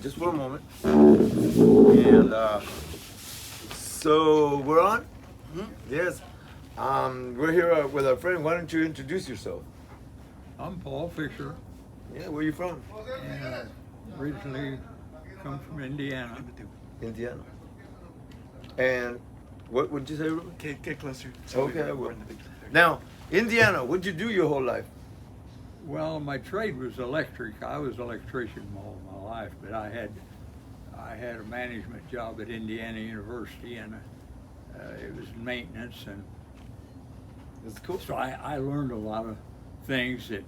just for a moment. And so we're on? Yes. We're here with our friend. Why don't you introduce yourself? I'm Paul Fisher, Yeah, where you from? and originally come from Indiana. Indiana. And what would you say, Ruben? Get closer. Okay, I will. Now, Indiana, what'd you do your whole life? Well, my trade was electric. I was an electrician all my life, but I had a management job at Indiana University, and it was maintenance, and It's cool. so I learned a lot of things that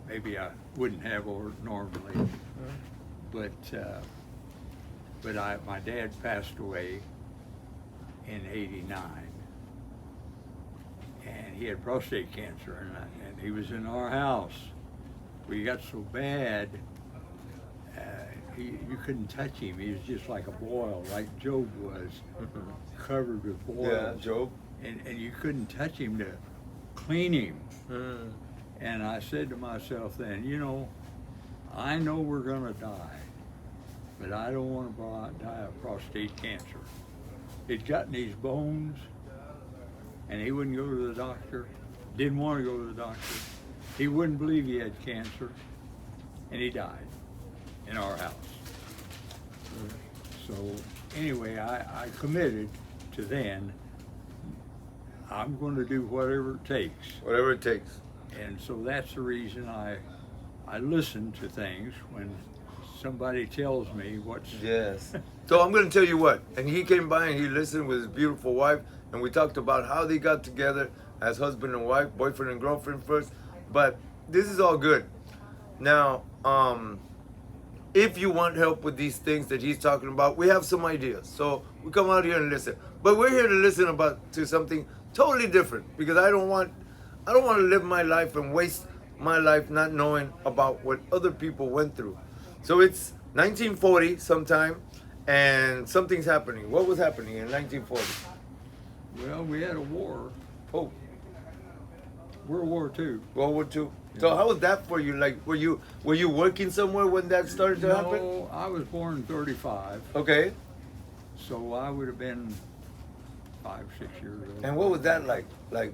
maybe I wouldn't have normally. But my dad passed away in '89, and he had prostate cancer, and he was in our house. We got so bad, you couldn't touch him. He was just like a boil, like Job was, covered with boils. Yeah, Job. And you couldn't touch him to clean him. Mm. And I said to myself then, I know we're gonna die, but I don't want to die of prostate cancer. He'd gotten these bones, and he wouldn't go to the doctor, didn't want to go to the doctor. He wouldn't believe he had cancer, and he died in our house. So anyway, I committed to then, I'm going to do whatever it takes. Whatever it takes. And so that's the reason I listen to things when somebody tells me what's... Yes. So I'm going to tell you what. And he came by and he listened with his beautiful wife, and we talked about how they got together as husband and wife, boyfriend and girlfriend first. But this is all good. Now, if you want help with these things that he's talking about, we have some ideas. So we come out here and listen. But we're here to listen to something totally different, because I don't want to live my life and waste my life not knowing about what other people went through. So it's 1940 sometime, and something's happening. What was happening in 1940? Well, we had a war, Oh, World War II. World War II. So how was that for you? Like, were you working somewhere when that started to happen? No, I was born in 35, Okay. so I would have been 5, 6 years old. And what was that like? Like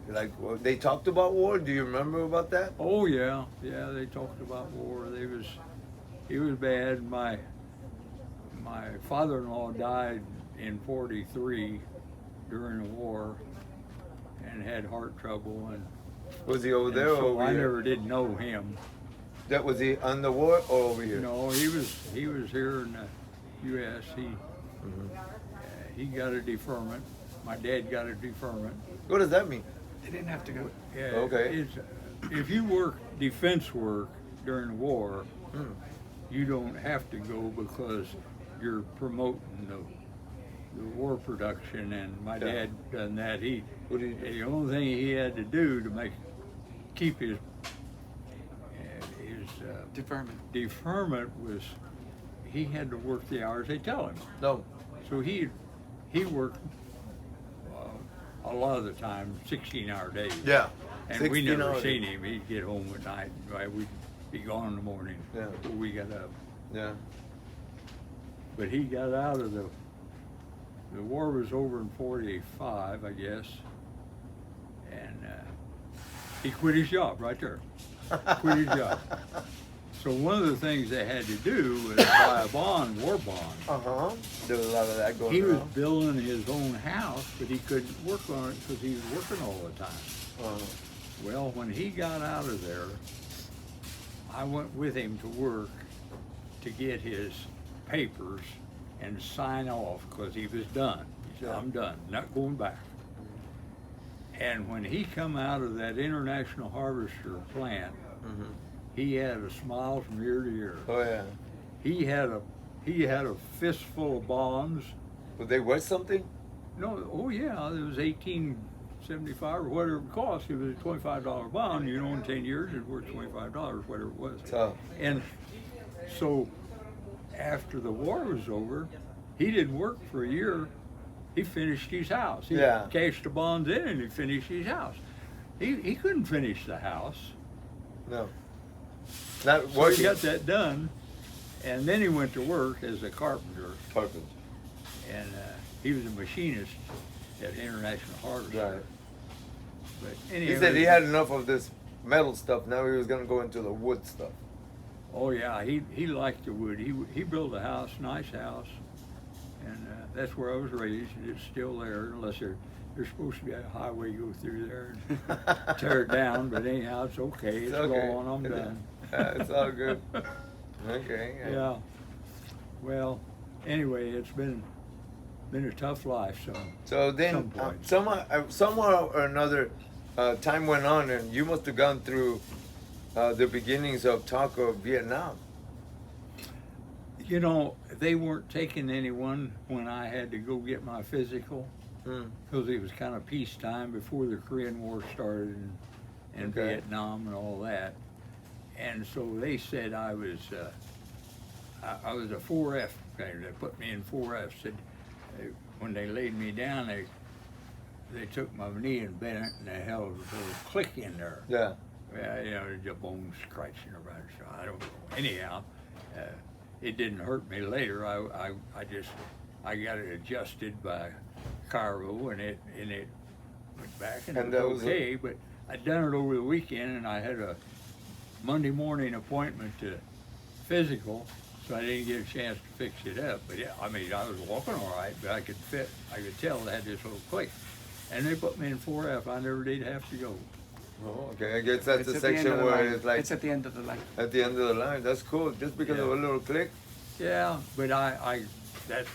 they talked about war? Do you remember about that? Oh yeah, they talked about war. It was bad. My father-in-law died in '43 during the war and had heart trouble, and Was he over there or so over I here? never did know him. That was he on the war or over here? No, he was here in the U.S. He got a deferment. My dad got a deferment. What does that mean? They didn't have to go. Yeah, Okay. If you work defense work during the war, Mm. you don't have to go because you're promoting the war production. And my Yeah. dad done that. What did he do? The only thing he had to do to keep his deferment was he had to work the hours they tell him. No. So he worked a lot of the time 16-hour days. Yeah. And we 16 never hours. seen him. He'd get home at night. Right? We'd be gone in the morning Yeah. before we got up. Yeah. But he got out of the war was over in '45, I guess, and he quit his job right there. Quit his job. So one of the things they had to do was buy a war bond. Uh-huh. There was a lot of that going He was on. building his own house, but he couldn't work on it because he was working all the time. Uh-huh. Well, when he got out of there, I went with him to work to get his papers and sign off because he was done. He said, Yeah. I'm done, not going back. And when he come out of that International Harvester plant, Mhm. he had a smile from ear to ear. Oh yeah. He had a fistful of bonds. Were they worth something? No, oh yeah, it was 1875 or whatever it cost. It was a $25 bond. In 10 years it's worth $25, whatever it was. Tough. And so after the war was over, he didn't work for a year. He finished his house. He Yeah. cashed the bonds in and he finished his house. He couldn't finish the house. No. Not So he working. got that done. And then he went to work as a carpenter, Carpenter. and he was a machinist at International Harvester. Right. But He anyway, said he had enough of this metal stuff. Now he was gonna go into the wood stuff. oh yeah, he liked the wood. He built a house, nice house, and that's where I was raised. And it's still there, unless there's supposed to be a highway go through there and tear it down. But anyhow, it's okay. It's okay. gone. I'm done. It's all good. Okay. Yeah. Well, anyway, it's been a tough life. So then, somehow or another, time went on, and you must have gone through the beginnings of talk of Vietnam. You know, they weren't taking anyone when I had to go get my physical, because it was kind of peacetime before the Korean War started and Okay. Vietnam and all that. And so they said I was a 4F. They put me in 4F. Said when they laid me down, they took my knee and bent it, and they held a little click in there. Yeah. Yeah, you know, the bones scratching around. So I don't know. Anyhow, it didn't hurt me later. I got it adjusted by Cairo, and it went back, and it was okay. But I'd done it over the weekend, and I had a Monday morning appointment to physical, so I didn't get a chance to fix it up. But yeah, I mean, I was walking all right, but I could tell I had this little click. And they put me in 4F. I never did have to go. Oh, okay. I guess that's the It's at section end of the where line. it's like It's at the end of the line. at the end of the line. That's cool. Just because of a little click. Yeah, but that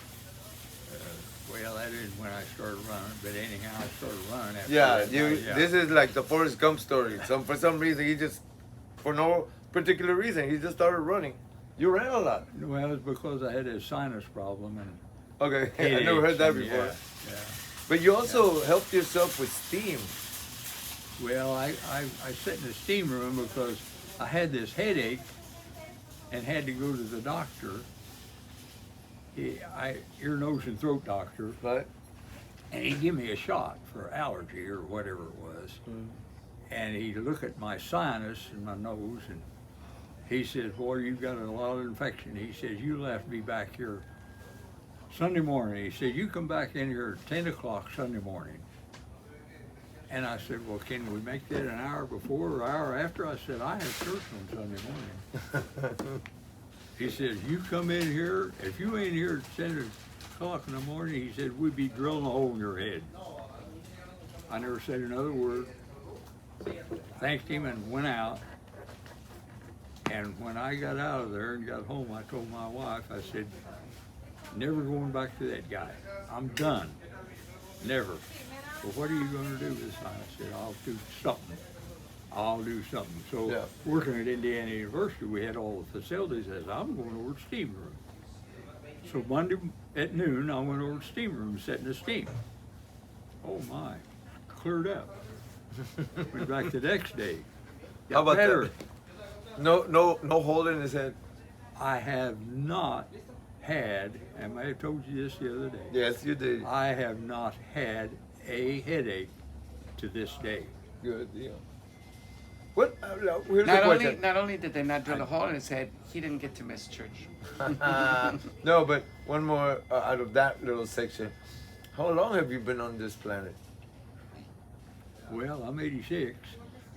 isn't when I started running. But anyhow, I started running after Yeah, that. This is like the Forrest Gump story. For some reason, he just, for no particular reason, he just started running. You ran a lot. Well, it was because I had a sinus problem and Okay, I never heard that before. Yeah. But you also helped yourself with steam. Well, I sat in the steam room because I had this headache and had to go to the doctor, ear, nose, and throat doctor, Right. and he gave me a shot for allergy or whatever it was. And he looked at my sinus and my nose, and he says, "Boy, you've got a lot of infection." He says, "You'll have to be back here Sunday morning." He said, "You come back in here at 10 o'clock Sunday morning." And I said, "Well, can we make that an hour before or hour after?" I said, "I have church on Sunday morning." He said, "You come in here, if you ain't here at 10 o'clock in the morning," he said, "we'd be drilling a hole in your head." I never said another word. Thanked him and went out. And when I got out of there and got home, I told my wife, I said, "Never going back to that guy. I'm done. Never." "Well, what are you going to do this time?" I said, "I'll do something. I'll do something." So working at Indiana University, we had all the facilities. I said, "I'm going over to the steam room." So Monday at noon, I went over to the steam room, sat in the steam. Oh my, cleared up. Went back the next day. Got How about better. that? No hole in his head. I have not had, and I told you this the other day. Yes, you did. I have not had a headache to this day. Good deal. What? Here's the question. Not only did they not drill a hole in his head, he didn't get to miss church. No, but one more out of that little section. How long have you been on this planet? Well, I'm 86.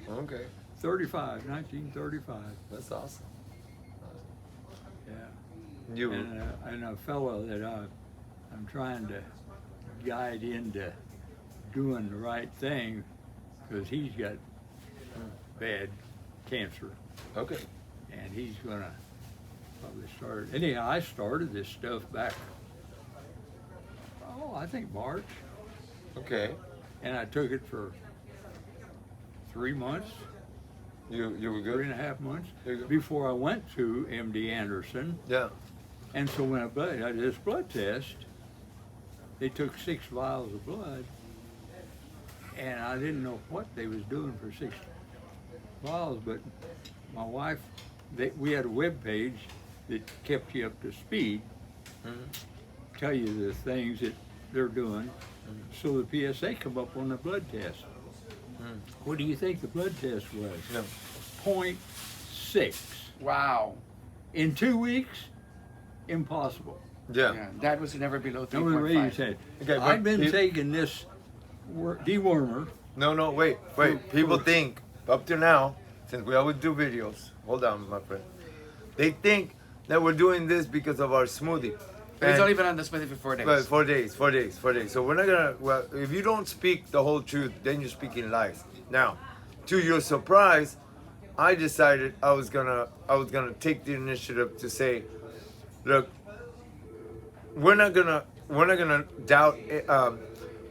Okay, 1935. that's awesome. Yeah. You. And a fellow that I'm trying to guide into doing the right thing, because he's got bad cancer, Okay. and he's gonna probably start. Anyhow, I started this stuff back, I think March, Okay. and I took it for 3 months, You were good. 3.5 months There you go. before I went to MD Anderson. Yeah. And so when I did this blood test, they took 6 vials of blood, and I didn't know what they was doing for 6 vials, but my wife, we had a web page that kept you up to speed, tell you the things that they're doing. So the PSA come up on the blood test. What do you think the blood test was? No. 0.6. Wow. In 2 weeks, impossible. Yeah. That was never below That was the way you 3.5. said. Okay, but I've been it- taking this dewormer. No, wait. People think, up to now, since we always do videos, hold on, my friend. They think that we're doing this because of our smoothie. But it's And- only been on the smoothie for 4 days. But 4 days. So we're not gonna. Well, if you don't speak the whole truth, then you're speaking lies. Now, to your surprise, I decided I was gonna take the initiative to say, look, we're not gonna doubt.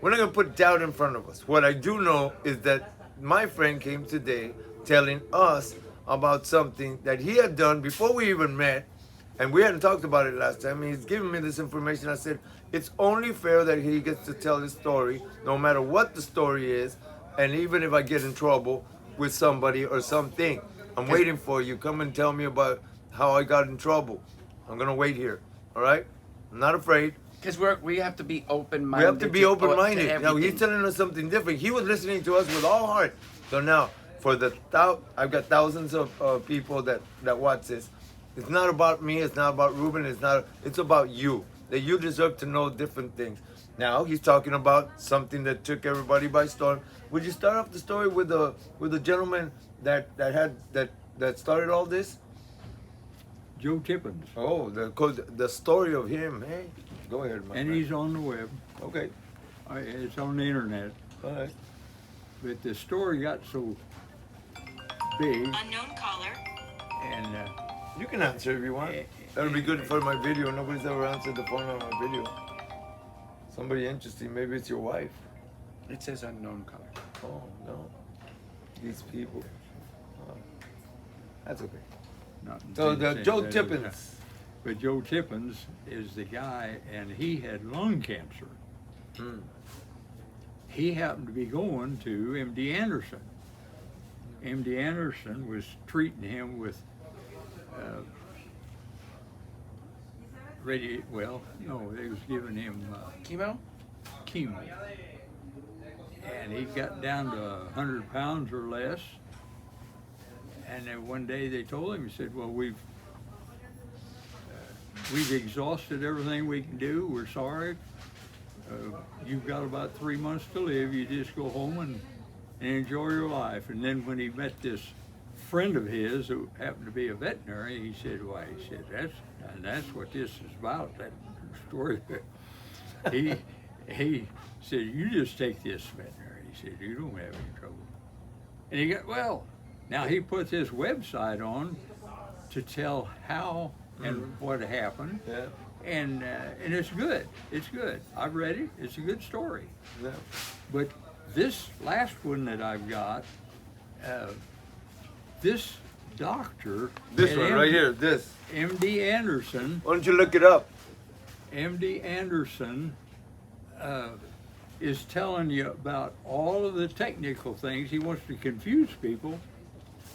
We're not gonna put doubt in front of us. What I do know is that my friend came today telling us about something that he had done before we even met, and we hadn't talked about it last time. He's giving me this information. I said, it's only fair that he gets to tell his story, no matter what the story is, and even if I get in trouble with somebody or something. I'm waiting for you. Come and tell me about how I got in trouble. I'm gonna wait here. All right? I'm not afraid. Because we have to be open-minded. We have to be open-minded. Now he's everything. telling us something different. He was listening to us with all heart. So now, for the I've got thousands of people that watch this. It's not about me. It's not about Ruben. It's about you. That you deserve to know different things. Now he's talking about something that took everybody by storm. Would you start off the story with the gentleman that started all this? Joe Tippens. Oh, the story of him. Hey, go ahead, my And friend. he's on the web. Okay. It's on the internet. All right. But the story got so big, Unknown caller. and You can answer if you want. That'll be good for my video. Nobody's ever answered the phone on my video. Somebody interesting. Maybe it's your wife. It says unknown color. Oh, no. These people. Oh, that's okay. not So the Joe that- Tippens. But Joe Tippens is the guy, and he had lung cancer. Hmm. He happened to be going to MD Anderson. MD Anderson was treating him with they was giving him Chemo? chemo. And he got down to 100 pounds or less. And then one day they told him, he said, well, we've exhausted everything we can do. We're sorry. You've got about 3 months to live. You just go home and enjoy your life. And then when he met this friend of his who happened to be a veterinary, he said, that's what this is about, that story. He said, you just take this veterinary. He said, you don't have any trouble. And he got, now he put this website on to tell how and what happened. Yeah. And it's good. It's good. I've read it. It's a good story. Yeah. But this last one that I've got, this doctor, This at one right here. This. MD Anderson, Why don't you look it up? MD Anderson is telling you about all of the technical things. He wants to confuse people,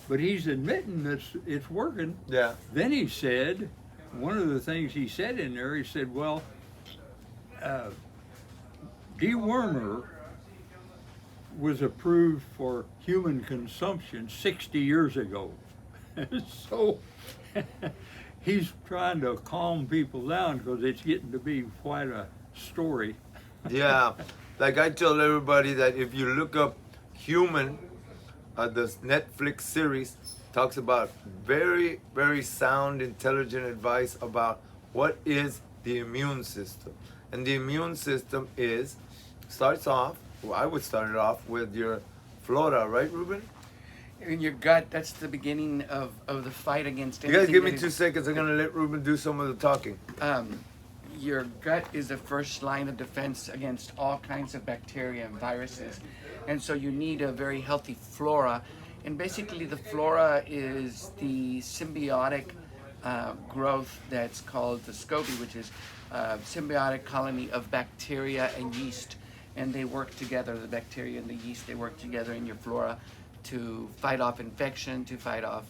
but he's admitting that it's working. Yeah. Then he said, one of the things he said in there, he said, dewormer was approved for human consumption 60 years ago. So he's trying to calm people down because it's getting to be quite a story. Yeah. Like I tell everybody that if you look up Human, this Netflix series talks about very, very sound, intelligent advice about what is the immune system. And the immune system starts off, I would start it off with your flora, right, Ruben? In your gut, that's the beginning of the fight against You guys anything give me that 2 is- seconds. I'm going to let Ruben do some of the talking. Your gut is the first line of defense against all kinds of bacteria and viruses. And so you need a very healthy flora. And basically the flora is the symbiotic growth that's called the SCOBY, which is symbiotic colony of bacteria and yeast. And they work together, the bacteria and the yeast, they work together in your flora to fight off infection, to fight off,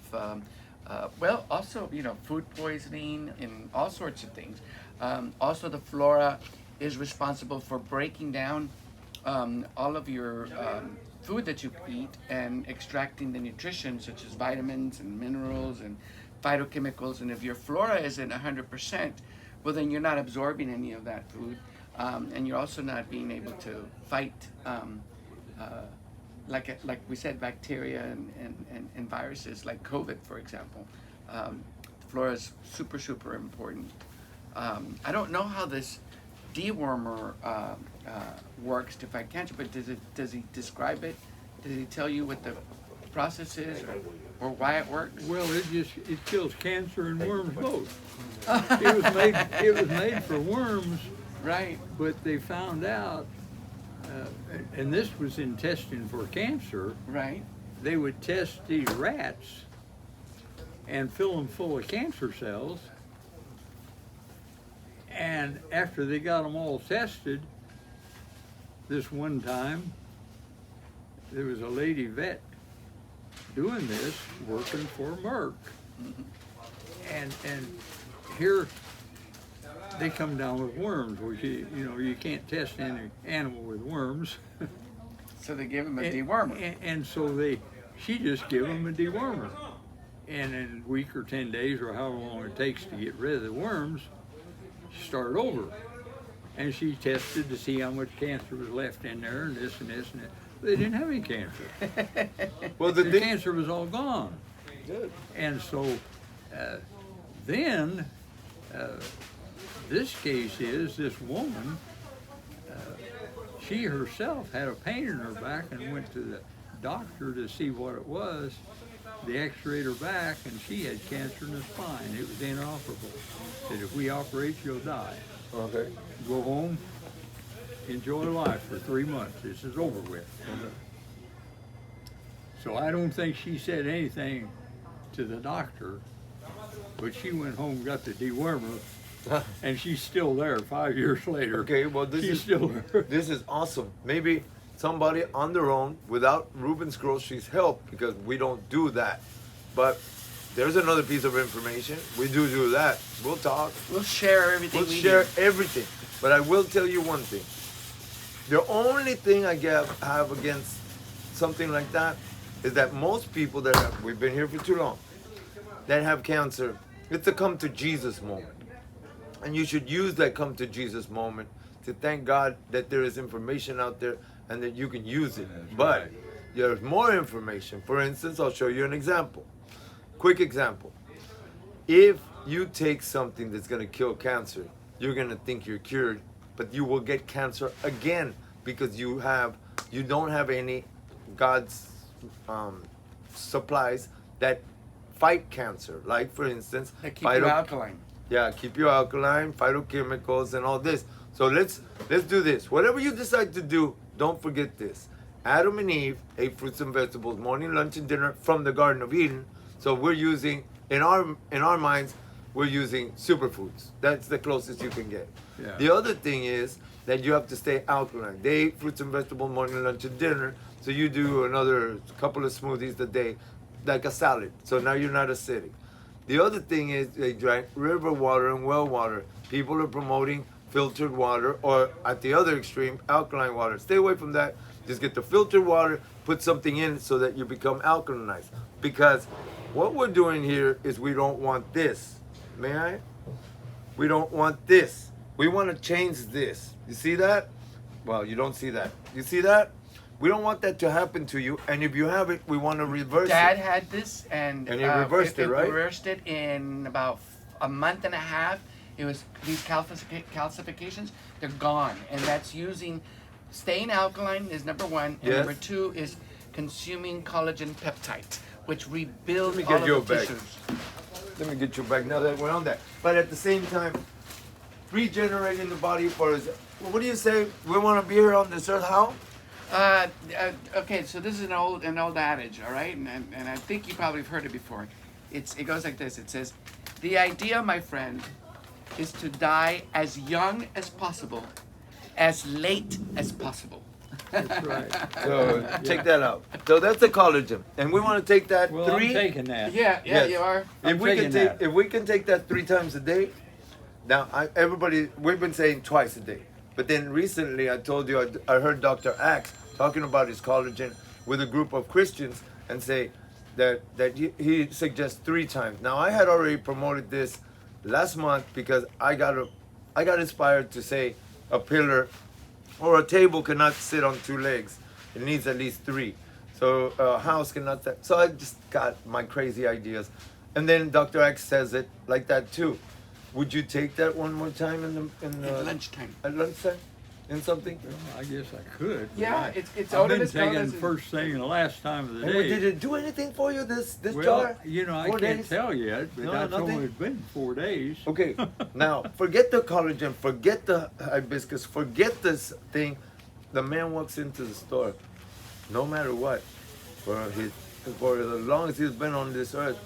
also, food poisoning and all sorts of things. Also, the flora is responsible for breaking down all of your food that you eat and extracting the nutrition, such as vitamins and minerals and phytochemicals. And if your flora isn't 100%, well, then you're not absorbing any of that food, and you're also not being able to fight, like we said, bacteria and viruses, like COVID, for example. Flora is super, super important. I don't know how this dewormer works to fight cancer, but does he describe it? Does he tell you what the process is or why it works? Well, it kills cancer and worms both. It was made for worms, Right. but they found out, and this was in testing for cancer. Right. They would test these rats and fill them full of cancer cells. And after they got them all tested, this one time, there was a lady vet doing this, working for Merck. And here they come down with worms, which you can't test any animal with worms. So they give him a dewormer. And so she just gave them a dewormer. And in a week or 10 days or however long it takes to get rid of the worms, she started over. And she tested to see how much cancer was left in there and this and this and that. They didn't have any cancer. Well, The cancer was all gone. Good. And so then this case is this woman, she herself had a pain in her back and went to the doctor to see what it was. They x-rayed her back and she had cancer in the spine. It was inoperable. Said, if we operate, you'll die. Okay. Go home, enjoy life for 3 months. This is over with. So I don't think she said anything to the doctor, but she went home, got the dewormer, and she's still there 5 years later. Okay, well, She's still there. this is awesome. Maybe somebody on their own, without Ruben's groceries help, because we don't do that. But there's another piece of information. We do that. We'll talk. We'll share everything. We'll share everything. But I will tell you one thing. The only thing I have against something like that is that most people that we've been here for too long, that have cancer, it's a come to Jesus moment. And you should use that come to Jesus moment to thank God that there is information out there and that you can use it. But there's more information. For instance, I'll show you an example. Quick example. If you take something that's going to kill cancer, you're going to think you're cured, but you will get cancer again because you don't have any God's supplies that fight cancer. Like, for instance, They keep you alkaline. Yeah, keep you alkaline, phytochemicals, and all this. So let's do this. Whatever you decide to do, don't forget this. Adam and Eve ate fruits and vegetables, morning, lunch, and dinner from the Garden of Eden. So we're using, in our minds, we're using superfoods. That's the closest you can get. Yeah. The other thing is that you have to stay alkaline. They ate fruits and vegetables, morning, lunch, and dinner. So you do another couple of smoothies a day, like a salad. So now you're not acidic. The other thing is they drank river water and well water. People are promoting filtered water, or at the other extreme, alkaline water. Stay away from that. Just get the filtered water, put something in it so that you become alkalinized. Because what we're doing here is we don't want this. May I? We don't want this. We want to change this. You see that? Well, you don't see that. You see that? We don't want that to happen to you. And if you have it, we want to reverse Dad it. had this, and he reversed it, right? Reversed it in about a month and a half. It was these calcifications, they're gone, and that's using staying alkaline is number one, and Yes. number two is consuming collagen peptides, which rebuild Let me all get you of the a bag. tissues. Let me get you back now that we're on that. But at the same time, regenerating the body for us. What do you say? We want to be here on this earth. How? Okay, so this is an old adage, all right, and I think you probably have heard it before. It goes like this. It says, "The idea, my friend, is to die as young as possible, as late as possible." That's right. So take that out. So that's the collagen, and we want to take that Well, three. I'm taking that. Yeah, Yes. you are. I'm taking that. If we can take that 3 times a day. Now, we've been saying twice a day, but then recently I told you I heard Dr. Axe talking about his collagen with a group of Christians and say that he suggests 3 times. Now, I had already promoted this last month because I got inspired to say a pillar or a table cannot sit on two legs. It needs at least three. So a house cannot. So I just got my crazy ideas, and then Dr. X says it like that too. Would you take that one more time At lunchtime. At lunchtime, in something? Well, I guess I could. but Yeah, it's I've older been as known taking as- first thing and the last time of the And day. did it do anything for you? This well, jar? you know, I 4 can't days? tell yet, but No, that's nothing? only been 4 days. Okay, now forget the collagen, forget the hibiscus, forget this thing. The man walks into the store, no matter what, for as long as he's been on this earth,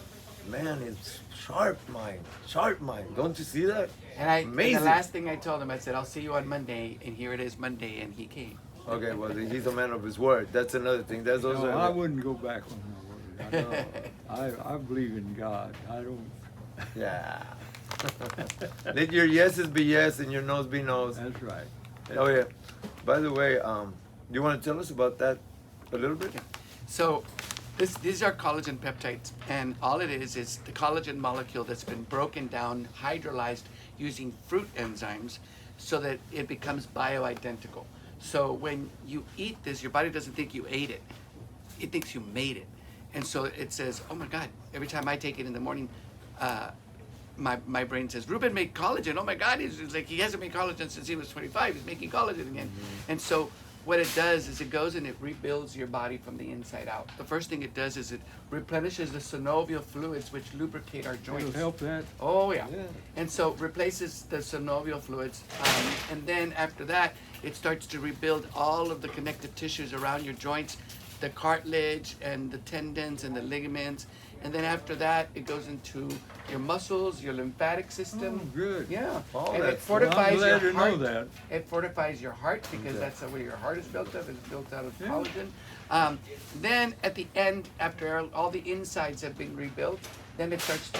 man, it's sharp mind. Don't you see that? And Amazing. the last thing I told him, I said, I'll see you on Monday, and here it is Monday, and he came. Okay, well, he's a man of his word. That's another thing. That's also. No, I wouldn't go back on my word. I believe in God. I don't. Yeah. Let your yeses be yes and your no's be no's. That's right. Oh yeah. By the way, you want to tell us about that a little bit? So these are collagen peptides, and all it is the collagen molecule that's been broken down, hydrolyzed using fruit enzymes so that it becomes bioidentical. So when you eat this, your body doesn't think you ate it. It thinks you made it. And so it says, oh my God, every time I take it in the morning, my brain says, Ruben made collagen. Oh my God, he's like, he hasn't made collagen since he was 25. He's making collagen again. And so what it does is it goes and it rebuilds your body from the inside out. The first thing it does is it replenishes the synovial fluids which lubricate our joints. It'll help that. Oh yeah. Yeah. And so replaces the synovial fluids, and then after that, it starts to rebuild all of the connective tissues around your joints, the cartilage and the tendons and the ligaments, and then after that, it goes into your muscles, your lymphatic system. Oh, good. Yeah. Oh, and it that's- fortifies Well, I'm glad your to heart. know that. It fortifies your heart because Okay. that's the way your heart is built up. It's built out of Yeah. collagen. Then at the end, after all the insides have been rebuilt, then it starts to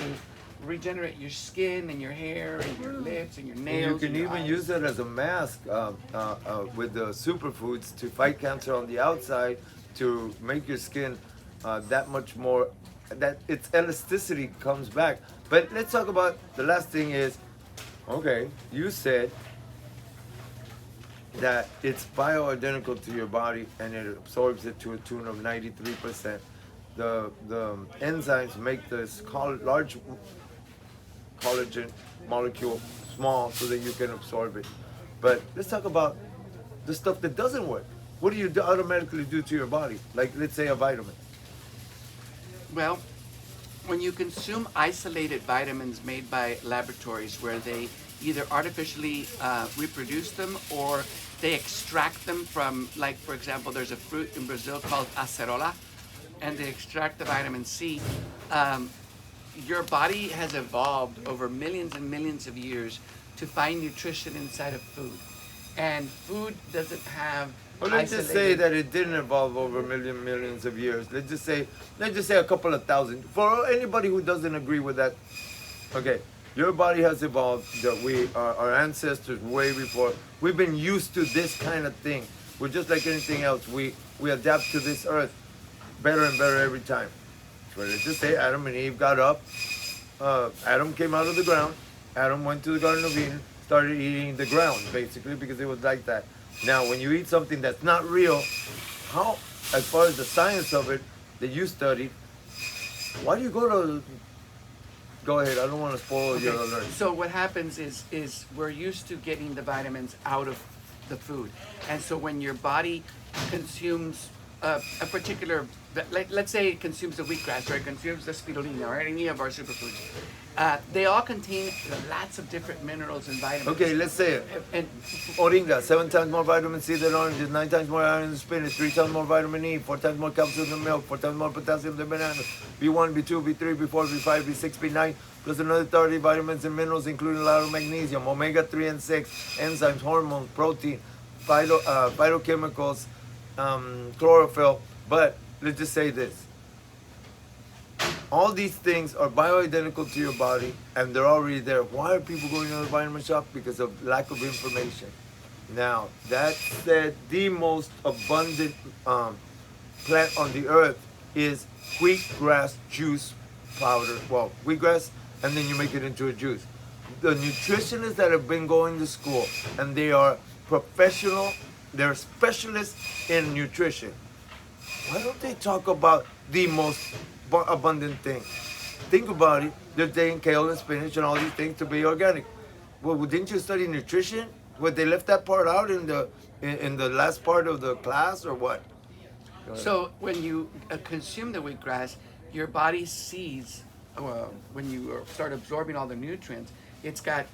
regenerate your skin and your hair and your lips and your And nails. you can and your even eyes. use it as a mask with the superfoods to fight cancer on the outside, to make your skin that much more, that its elasticity comes back. But let's talk about the last thing is, okay, you said that it's bioidentical to your body and it absorbs it to a tune of 93%. The enzymes make this large collagen molecule small so that you can absorb it. But let's talk about the stuff that doesn't work. What do you automatically do to your body? Like, let's say a vitamin. Well, when you consume isolated vitamins made by laboratories where they either artificially reproduce them or they extract them from, like, for example, there's a fruit in Brazil called acerola, and they extract the vitamin C. Your body has evolved over millions and millions of years to find nutrition inside of food. And food doesn't have Well, let's just say that it didn't evolve over millions of years. Let's just say a couple of thousand. For anybody who doesn't agree with that, okay, your body has evolved. That our ancestors way before. We've been used to this kind of thing. We're just like anything else. We adapt to this earth better and better every time. So let's just say Adam and Eve got up. Adam came out of the ground. Adam went to the Garden of Eden, started eating the ground, basically, because it was like that. Now, when you eat something that's not real, how, as far as the science of it that you studied, why do you go ahead, I don't want to spoil your learning. So what happens is we're used to getting the vitamins out of the food. And so when your body consumes a particular, let's say it consumes the wheatgrass or it consumes the spirulina or any of our superfoods, they all contain lots of different minerals and vitamins. Okay, let's say it. And Moringa, 7 times more vitamin C than oranges, 9 times more iron than spinach, 3 times more vitamin E, 4 times more calcium than milk, 4 times more potassium than bananas, B1, B2, B3, B4, B5, B6, B9, plus another 30 vitamins and minerals, including a lot of magnesium, omega-3 and 6, enzymes, hormones, protein, phytochemicals, chlorophyll. But let's just say this. All these things are bioidentical to your body, and they're already there. Why are people going to the vitamin shop? Because of lack of information. Now, that said, the most abundant plant on the earth is wheatgrass juice powder. Well, wheatgrass, and then you make it into a juice. the nutritionists that have been going to school and they are professional, they're specialists in nutrition. Why don't they talk about the most abundant thing? Think about it. They're saying kale and spinach and all these things to be organic. Well, didn't you study nutrition? What, they left that part out in the last part of the class or what? So when you consume the wheatgrass, your body sees when you start absorbing all the nutrients, it's got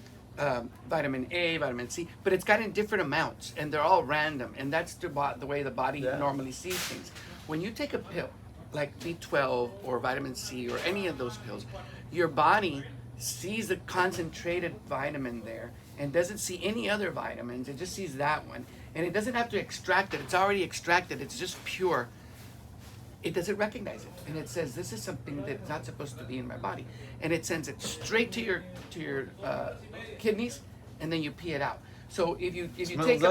vitamin A, vitamin C, but it's got in different amounts, and they're all random, and that's the way the body normally sees things. When you take a pill like B12 or vitamin C or any of those pills, your body sees the concentrated vitamin there and doesn't see any other vitamins. It just sees that one, and it doesn't have to extract it. It's already extracted. It's just pure. It doesn't recognize it, and it says this is something that's not supposed to be in my body, and it sends it straight to your kidneys, and then you pee it out. So if you take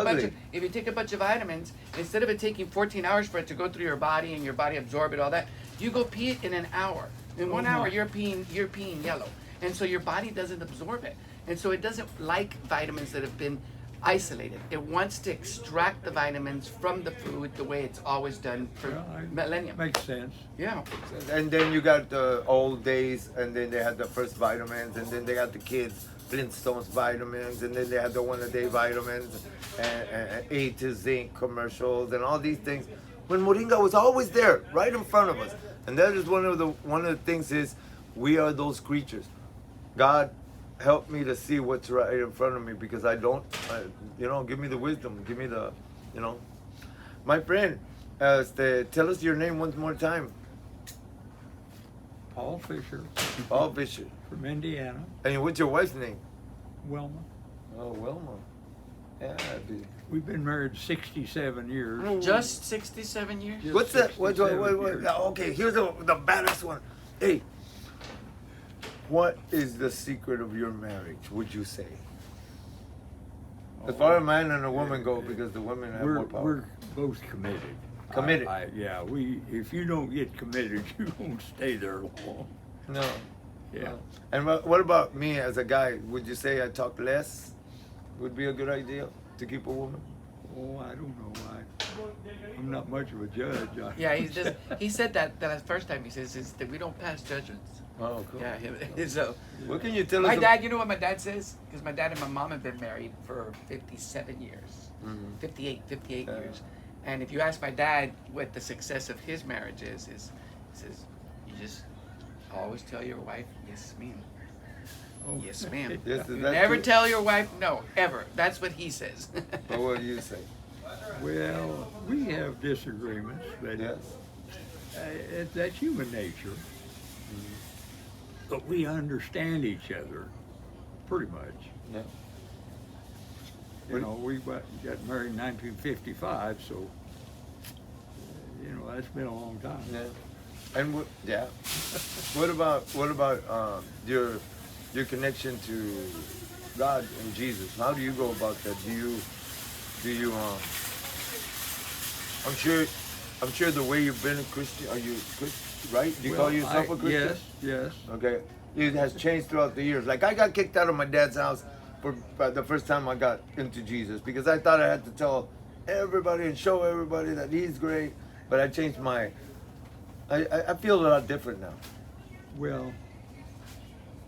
a bunch of vitamins, instead of it taking 14 hours for it to go through your body and your body absorb it, all that, you go pee it in an hour. In 1 hour, you're peeing yellow, and so your body doesn't absorb it, and so it doesn't like vitamins that have been isolated. It wants to extract the vitamins from the food the way it's always done for millennia. Makes sense. Yeah. And then you got the old days, and then they had the first vitamins, and then they got the kids Flintstones vitamins, and then they had the one-a-day vitamins, and A to zinc commercials, and all these things. When Moringa was always there, right in front of us, and that is one of the things is we are those creatures. God, help me to see what's right in front of me because I don't, give me the wisdom, give me the, My friend, tell us your name one more time. Paul Fisher. Paul Fisher. From Indiana. And what's your wife's name? Wilma. Oh, Wilma. Yeah, dude. We've been married 67 years. Just 67 years? Just What's that? 67 years. Okay, here's the baddest one. Hey, what is the secret of your marriage, would you say? As far as a man and a woman go, because the women have more power. We're both committed. Committed? If you don't get committed, you won't stay there long. No. Yeah. No. And what about me as a guy? Would you say I talk less? Would be a good idea to keep a woman? Oh, I don't know. I'm not much of a judge. Yeah, he said that the first time. He says is that we don't pass judgments. Oh, cool. Yeah, so. What can you tell My us? dad, you know what my dad says? Because my dad and my mom have been married for 57 years. Mm-hmm. 58 years. And if you ask my dad what the success of his marriage is he says, you just always tell your wife, yes, ma'am. Oh. Yes, ma'am. Yes, You is that never true? tell your wife no, ever. That's what he says. Or what do you say? Well, we have disagreements, but Yes. That's human nature. But we understand each other pretty much. Yeah. You know, we got married in 1955, so that's been a long time. Yeah. And what about your connection to God and Jesus? How do you go about that? Do you I'm sure the way you've been a Christian, are you Christian, right? Do you call yourself a Christian? Yes. Okay. It has changed throughout the years. Like I got kicked out of my dad's house for the first time I got into Jesus because I thought I had to tell everybody and show everybody that he's great. But I changed I feel a lot different now. Well,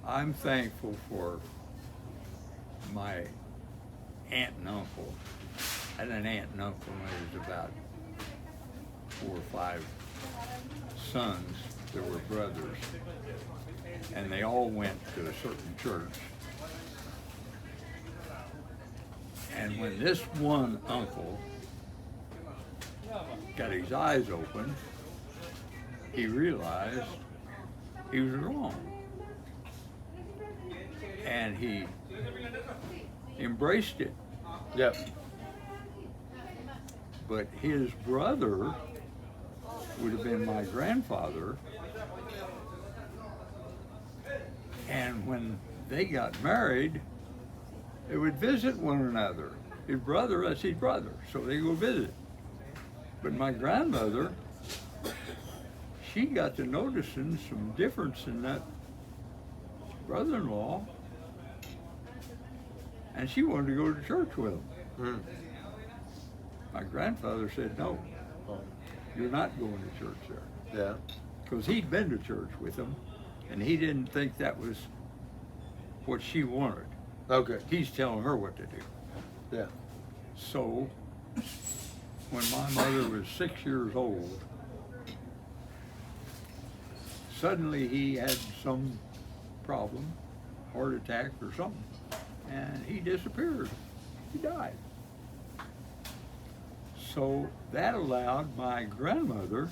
I'm thankful for my aunt and uncle. I had an aunt and uncle when I was about 4 or 5 sons that were brothers. And they all went to a certain church. And when this one uncle got his eyes open, he realized he was wrong. And he embraced it. Yep. But his brother would have been my grandfather. And when they got married, they would visit one another. His brother, that's his brother, so they go visit. But my grandmother, she got to noticing some difference in that brother-in-law, and she wanted to go to church with him. Mm. My grandfather said, no, Oh. you're not going to church there. Yeah. Because he'd been to church with him, and he didn't think that was what she wanted. Okay. He's telling her what to do. Yeah. So, when my mother was 6 years old, suddenly he had some problem, heart attack or something, and he disappeared. He died. So that allowed my grandmother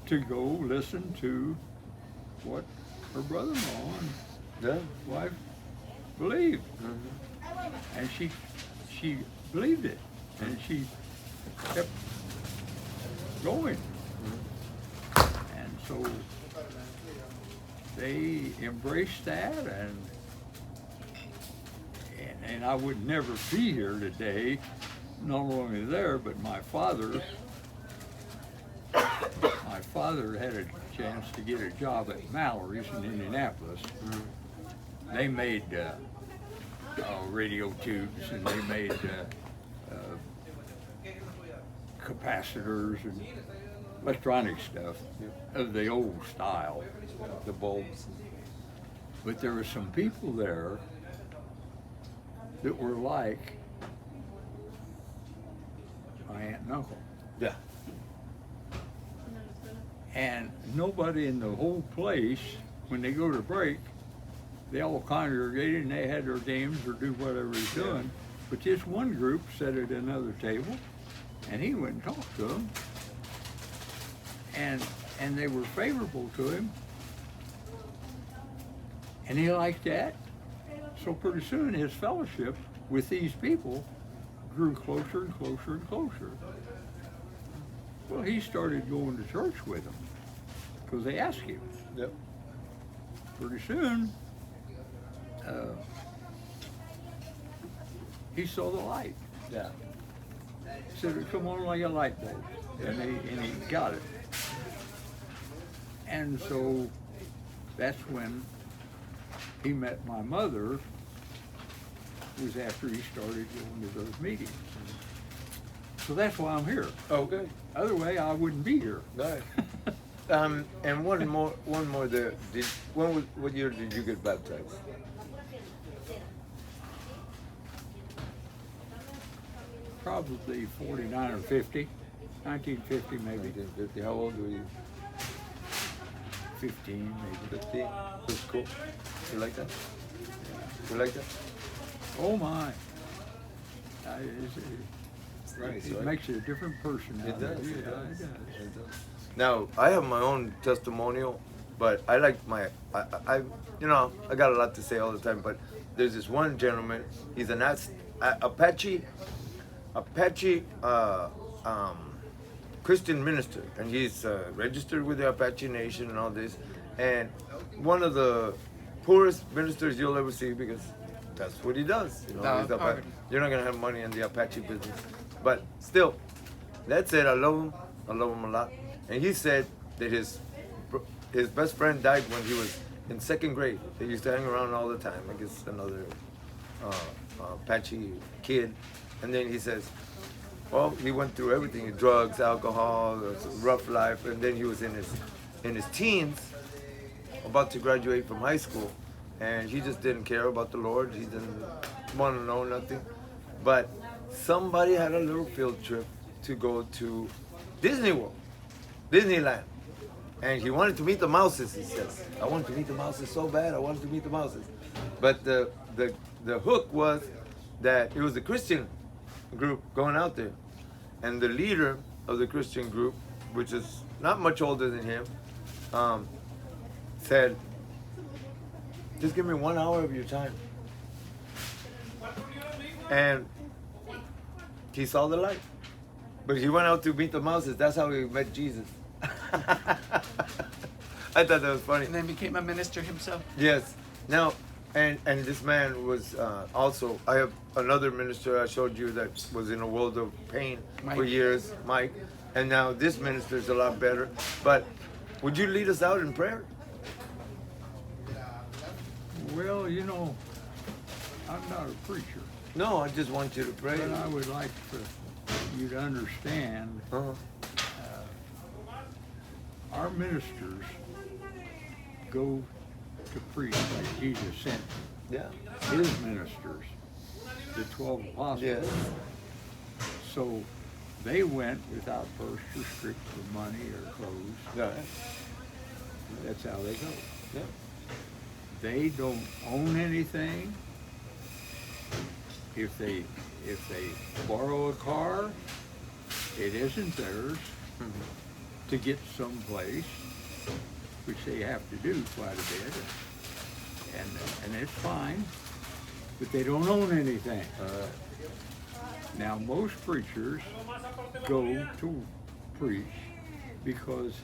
to go listen to what her brother-in-law and Yeah. wife believed. Mm-hmm. And she believed it, and she kept going. And so they embraced that, and I would never be here today, not only there, but my father had a chance to get a job at Mallory's in Indianapolis. They made radio tubes, and they made capacitors and electronic stuff of the old style. The bulbs. But there were some people there that were like my aunt and uncle. Yeah. And nobody in the whole place, when they go to break, they all congregated and they had their games or do whatever he's doing. But this one group sat at another table, and he went and talked to them, and they were favorable to him, and he liked that. So pretty soon his fellowship with these people grew closer and closer and closer. Well, he started going to church with them because they asked him. Yep. Pretty soon, he saw the light. Yeah. He said, "It'd come on like a light bulb," and he got it. And so that's when he met my mother. Was after he started going to those meetings. So that's why I'm here. Okay. Other way, I wouldn't be here. Nice. And one more there. What year did you get baptized? Probably 49 or 50. 1950 maybe. 1950. How old were you? 15 maybe. 15. That's cool. You like that? You like that? Oh my. Nice, It right? makes you a different person. It now. does. Yeah, It does. it does. It does. Now I have my own testimonial, but I like my I I got a lot to say all the time. But there's this one gentleman. He's an Apache Christian minister, and he's registered with the Apache Nation and all this. And one of the poorest ministers you'll ever see, because that's what he does. You know, he's you're not gonna have money in the Apache business, but still, that's it. I love him. I love him a lot. And he said that his best friend died when he was in second grade. They used to hang around all the time. I guess another Apache kid. And then he says, well, he went through everything: drugs, alcohol, rough life, and then he was in his teens, about to graduate from high school, and he just didn't care about the Lord. He didn't want to know nothing. But somebody had a little field trip to go to Disneyland, and he wanted to meet the mouses. He says, "I wanted to meet the mouses so bad. I wanted to meet the mouses." But the hook was that it was a Christian group going out there, and the leader of the Christian group, which is not much older than him, said, "Just give me 1 hour of your time." And he saw the light, but he went out to meet the mouses. That's how he met Jesus. I thought that was funny. And then became a minister himself. Yes. Now, and this man was also, I have another minister I showed you that was in a world of pain for Mike. years, Mike. And now this minister is a lot better. But would you lead us out in prayer? Well, I'm not a preacher. No, I just want you to pray. But I would like for you to understand Uh-huh. our ministers go to preach like Jesus sent Yeah. his ministers, the 12 apostles. Yes. So they went without purse or script or money or clothes. Yeah. That's how they go. Yeah. They don't own anything. If they borrow a car, it isn't theirs to get someplace, which they have to do quite a bit, and it's fine, but they don't own anything. Now most preachers go to preach because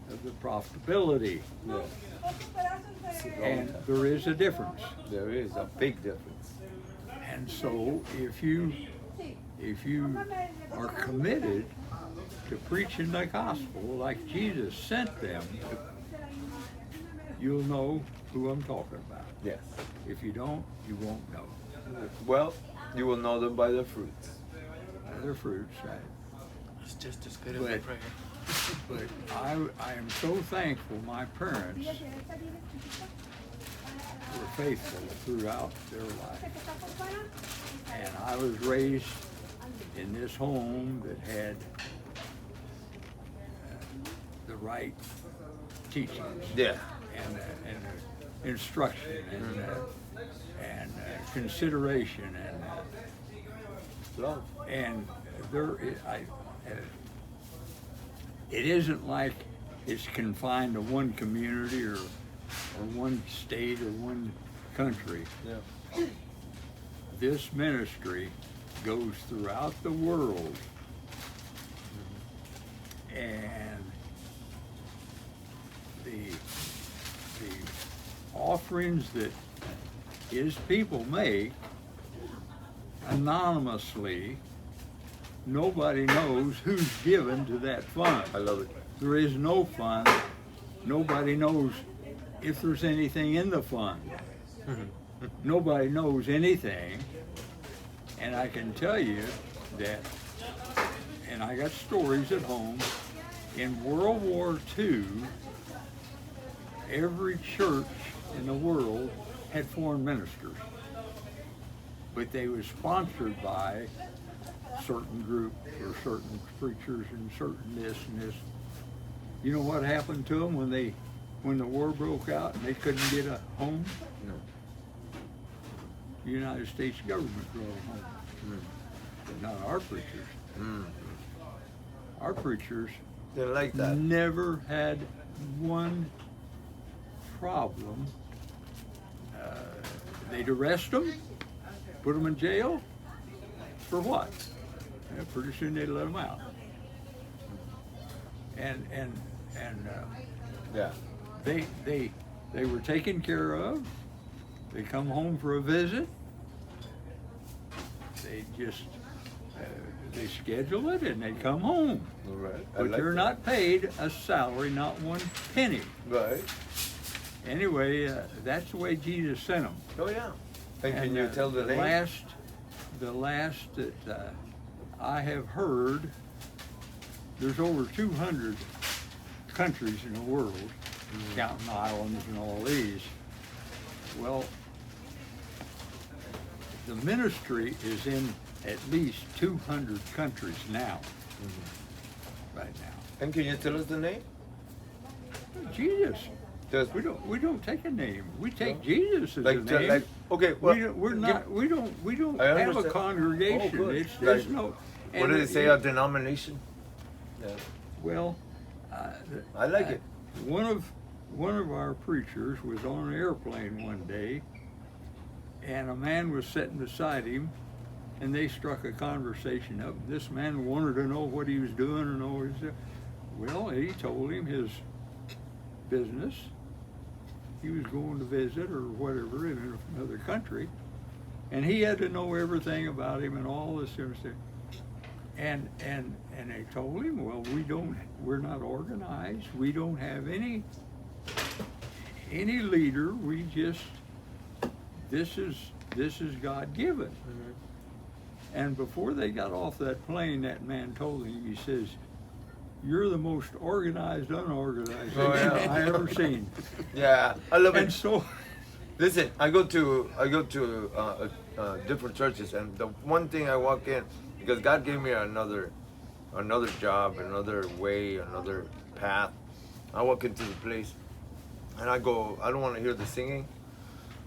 of the profitability, Yeah. and there is a difference. There is a big difference. And so if you are committed to preaching the gospel like Jesus sent them, you'll know who I'm talking about. Yes. If you don't, you won't know. Well, you will know them by their fruits. Their fruits, right? It's just as good as But- a prayer. But I am so thankful my parents were faithful throughout their life. And I was raised in this home that had the right teachings Yeah. and instruction and consideration Love. and there it isn't like it's confined to one community or one state or one country. Yeah. This ministry goes throughout the world, and the offerings that his people make anonymously, nobody knows who's given to that fund. I love it. There is no fund. Nobody knows if there's anything in the fund. Nobody knows anything. And I can tell you that, and I got stories at home, in World War II, every church in the world had foreign ministers. But they were sponsored by certain groups or certain preachers and certain this and this. You know what happened to them when the war broke out and they couldn't get a home? No. The United States government brought them home. But not our preachers. Our preachers They like that. never had one problem. They'd arrest them, put them in jail. For what? Yeah, pretty soon they'd let them out. And Yeah. they were taken care of. They come home for a visit. They just they schedule it and they come home. All right. But they're not paid a salary, not one penny. Right. Anyway, that's the way Jesus sent them. Oh yeah. And can you tell the name? The last that I have heard, there's over 200 countries in the world, counting islands and all these. Well, the ministry is in at least 200 countries now, right now. And can you tell us the name? Jesus. Just We don't take a name. We take Jesus as a like, name. like okay. Well, we don't I have a understand. congregation. Oh, good. There's Like, no. What do they say? A denomination? Yeah. Well, I like it. One of our preachers was on an airplane one day, and a man was sitting beside him, and they struck a conversation up. This man wanted to know what he was doing and all his. Well, he told him his business. He was going to visit or whatever in another country, and he had to know everything about him and all this sort of stuff. And they told him, well, we're not organized. We don't have any leader. We just, this is God given. And before they got off that plane, that man told him, he says, "You're the most organized, unorganized Oh, yeah. I ever seen." Yeah, I love And it. so, Listen, I go to different churches, and the one thing I walk in, because God gave me another job, another way, another path. I walk into the place, and I go. I don't want to hear the singing.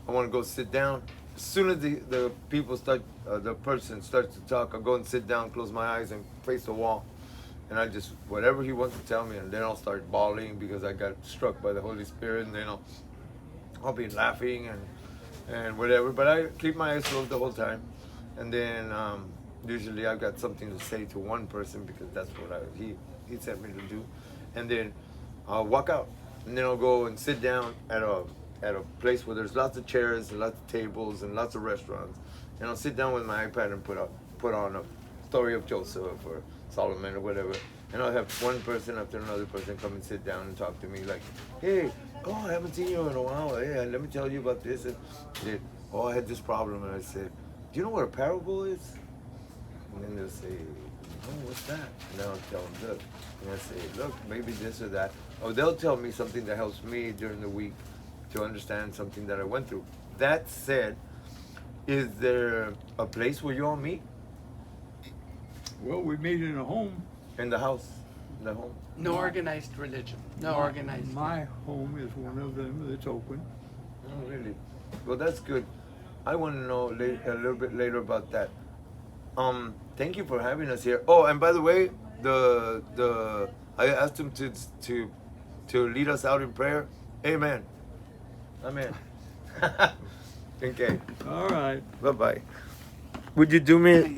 I want to go sit down. As soon as the people start, the person starts to talk, I go and sit down, close my eyes, and face the wall. And I just, whatever he wants to tell me, and then I'll start bawling because I got struck by the Holy Spirit, and then I'll be laughing and whatever. But I keep my eyes closed the whole time. And then usually I've got something to say to one person because that's what he sent me to do. And then I'll walk out, and then I'll go and sit down at a place where there's lots of chairs and lots of tables and lots of restaurants. And I'll sit down with my iPad and put on a story of Joseph or Solomon or whatever. And I'll have one person after another person come and sit down and talk to me like, "Hey, oh, I haven't seen you in a while. Hey, let me tell you about this." And they, "Oh, I had this problem." And I said, "Do you know what a parable is?" And then they'll say, "Oh, what's that?" And then I'll tell them, "Look." And I say, "Look, maybe this or that." Or they'll tell me something that helps me during the week to understand something that I went through. That said, is there a place where you all meet? well, we meet in a home. In the house? In the home? No organized religion. No organized. My home is one of them that's open. Oh, really? Well, that's good. I want to know a little bit later about that. Thank you for having us here. Oh, and by the way, I asked him to lead us out in prayer. Amen. Amen. Okay. All right. Bye bye. Would you do me